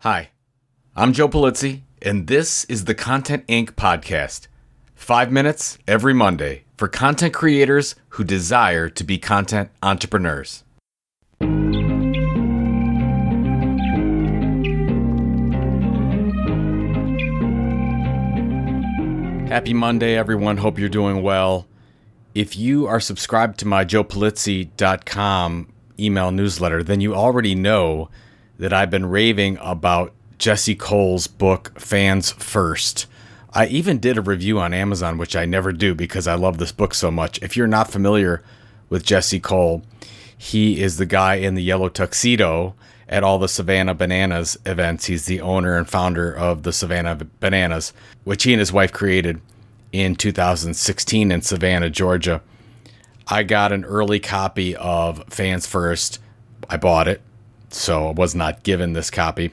Hi, I'm Joe Polizzi, and this is the Content Inc. podcast. 5 minutes every Monday for content creators who desire to be content entrepreneurs. Happy Monday, everyone. Hope you're doing well. If you are subscribed to my joepolizzi.com email newsletter, then you already know that I've been raving about Jesse Cole's book, Fans First. I even did a review on Amazon, which I never do because I love this book so much. If you're not familiar with Jesse Cole, he is the guy in the yellow tuxedo at all the Savannah Bananas events. He's the owner and founder of the Savannah Bananas, which he and his wife created in 2016 in Savannah, Georgia. I got an early copy of Fans First. I bought it, so I was not given this copy.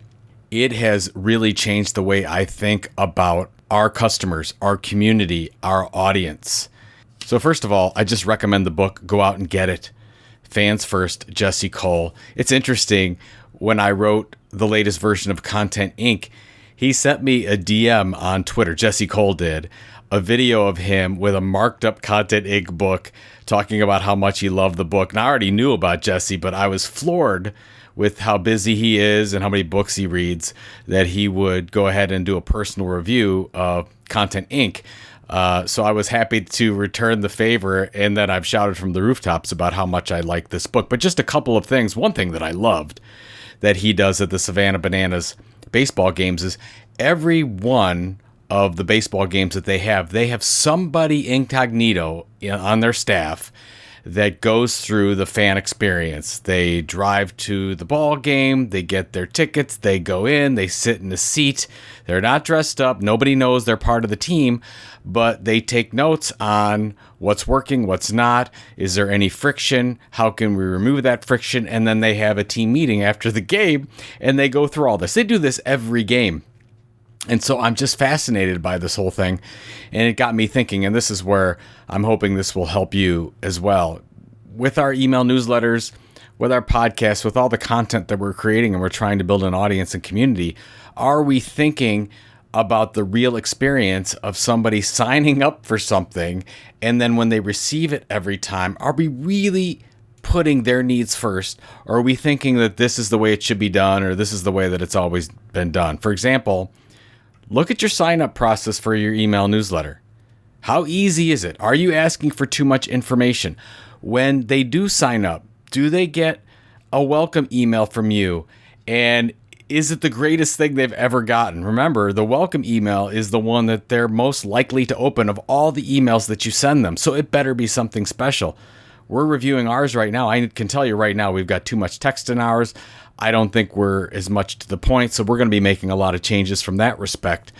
It has really changed the way I think about our customers, our community, our audience. So first of all, I just recommend the book. Go out and get it. Fans First, Jesse Cole. It's interesting, when I wrote the latest version of Content Inc., he sent me a DM on Twitter, Jesse Cole did, a video of him with a marked up Content Inc. book talking about how much he loved the book. And I already knew about Jesse, but I was floored with how busy he is and how many books he reads that he would go ahead and do a personal review of Content Inc. So I was happy to return the favor, and then I've shouted from the rooftops about how much I like this book. But just a couple of things. One thing that I loved that he does at the Savannah Bananas baseball games is every one of the baseball games that they have somebody incognito on their staff that goes through the fan experience. They drive to the ball game, they get their tickets, they go in, they sit in a seat. They're not dressed up. Nobody knows they're part of the team, but they take notes on what's working, what's not. Is there any friction? How can we remove that friction? And then they have a team meeting after the game, and they go through all this. They do this every game. And so I'm just fascinated by this whole thing, and it got me thinking, and this is where I'm hoping this will help you as well. With our email newsletters, with our podcasts, with all the content that we're creating and we're trying to build an audience and community, are we thinking about the real experience of somebody signing up for something, and then when they receive it every time, are we really putting their needs first, or are we thinking that this is the way it should be done, or this is the way that it's always been done? For example, look at your sign-up process for your email newsletter. How easy is it? Are you asking for too much information? When they do sign up, do they get a welcome email from you? And is it the greatest thing they've ever gotten? Remember, the welcome email is the one that they're most likely to open of all the emails that you send them. So it better be something special. We're reviewing ours right now. I can tell you right now, we've got too much text in ours. I don't think we're as much to the point, so we're going to be making a lot of changes from that respect.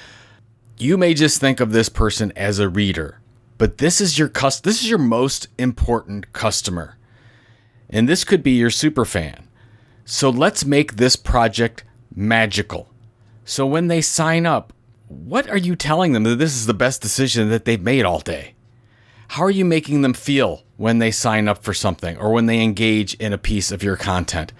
You may just think of this person as a reader, but this is your most important customer. And this could be your super fan. So let's make this project magical. So when they sign up, what are you telling them that this is the best decision that they've made all day? How are you making them feel when they sign up for something or when they engage in a piece of your content?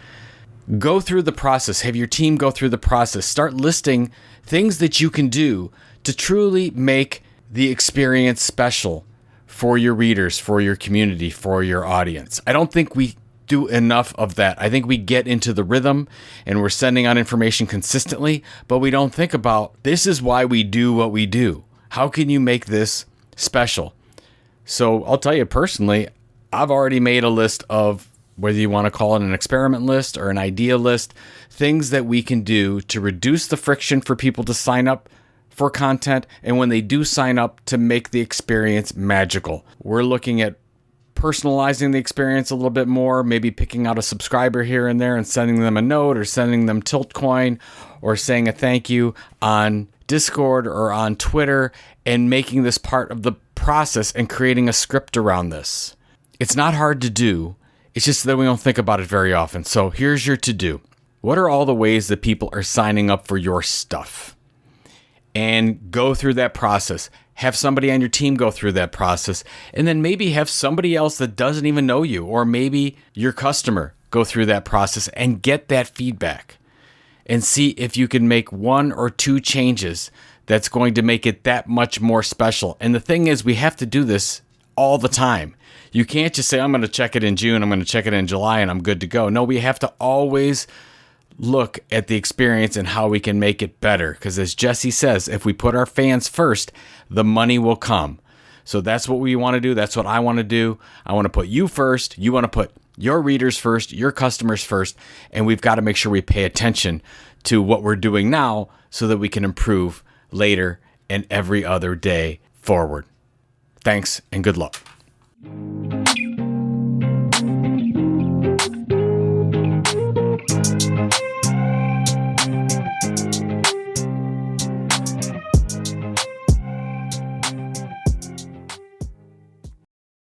Go through the process. Have your team go through the process. Start listing things that you can do to truly make the experience special for your readers, for your community, for your audience. I don't think we do enough of that. I think we get into the rhythm and we're sending out information consistently, but we don't think about this is why we do what we do. How can you make this special? So I'll tell you personally, I've already made a list of, whether you want to call it an experiment list or an idea list, things that we can do to reduce the friction for people to sign up for content, and when they do sign up, to make the experience magical. We're looking at personalizing the experience a little bit more, maybe picking out a subscriber here and there and sending them a note or sending them Tiltcoin or saying a thank you on Discord or on Twitter, and making this part of the process and creating a script around this. It's not hard to do. It's just that we don't think about it very often. So here's your to-do. What are all the ways that people are signing up for your stuff? And go through that process. Have somebody on your team go through that process. And then maybe have somebody else that doesn't even know you, or maybe your customer, go through that process and get that feedback. and see if you can make 1 or 2 changes that's going to make it that much more special. And the thing is, we have to do this all the time. You can't just say, I'm going to check it in June, I'm going to check it in July, and I'm good to go. No, we have to always look at the experience and how we can make it better. Because as Jesse says, if we put our fans first, the money will come. So that's what we want to do. That's what I want to do. I want to put you first. You want to put your readers first, your customers first. And we've got to make sure we pay attention to what we're doing now so that we can improve later and every other day forward. Thanks and good luck.